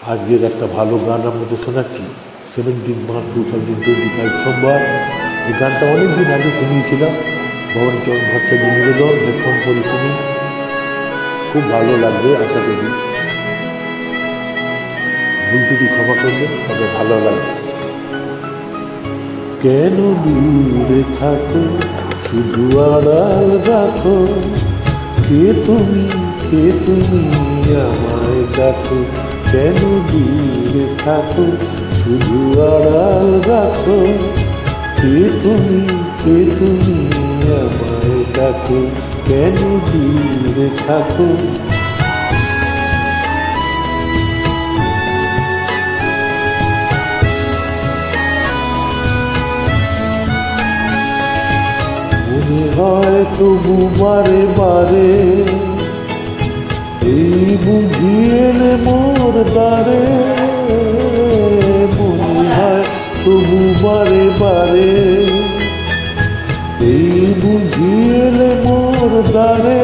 আজকের একটা ভালো গান আপনাদের শোনাচ্ছি। 17 মার্চ 2025 সোমবার। এই গানটা অনেকদিন আগে শুনিয়েছিলাম, ভবানীচরণ ভট্টাচার্য নিবেদন। হেডফোন করে শুনি, খুব ভালো লাগবে আশা করি। ভুল ত্রুটি ক্ষমা করবে, তবে ভালো লাগবে। কেন দূরে থাকো, শুধু আড়াল রাখো, কে তুমি আমায় ডাকো। কেন দূরে থাকো, শুধু আড়াল রাখো, কে তুমি আমায় ডাকো। কেন দূরে থাকো। মনে হয় তবু বারে বারে, এই বুঝি এলে মোর দ্বারে। মনে হয় তবু বারে বারে, এই বুঝি এলে মোর দ্বারে।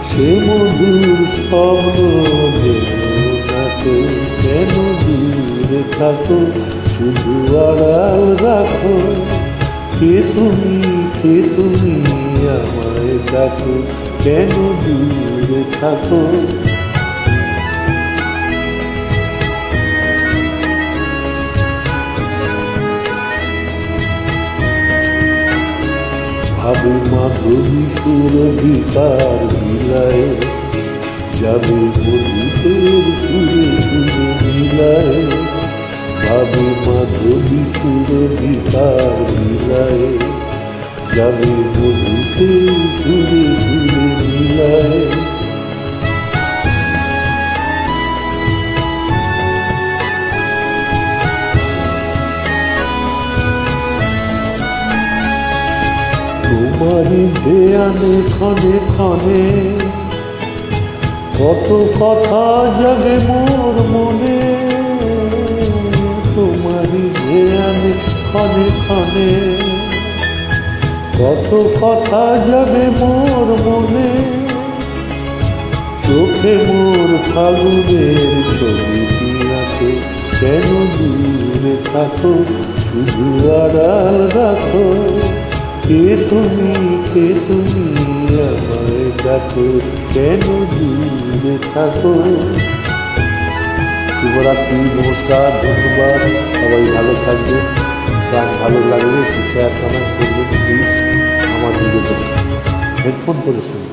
সে মধুর স্বপ্ন দেখো, কেন দূরে থাকো, শুধু আড়াল রাখো, কে তুমি আমায় ডাকো। কেন দূরে থাকো। ভাবে মাধবী সুরভিতার বিলায়, যাবে মধুতের সুরে সুরে মিলায়। ভাবে মাধবী সুরভিতার বিলায়, যাবে মধুতের সুরে সুরে মিলায়। তোমারই ধ্যানে ক্ষণে ক্ষণে, কত কথা জাগে মোর মনে। তোমারই ধ্যানে ক্ষণে ক্ষণে, কত কথা জাগে মোর মনে। চোখে মোর ফাগুনের ছবিটি আঁকে, কেন দূরে থাকো, শুধু আড়াল রাখো, কে তুমি আমায় ডাকো। কেন দূরে থাকো। শুভরাত্রি, নমস্কার, ধন্যবাদ। সবাই ভালো থাকবেন। গান ভালো লাগলে একটু শেয়ার কমেন্ট করবেন প্লিজ, আমার নিবেদন। হেডফোন করে শুনুন।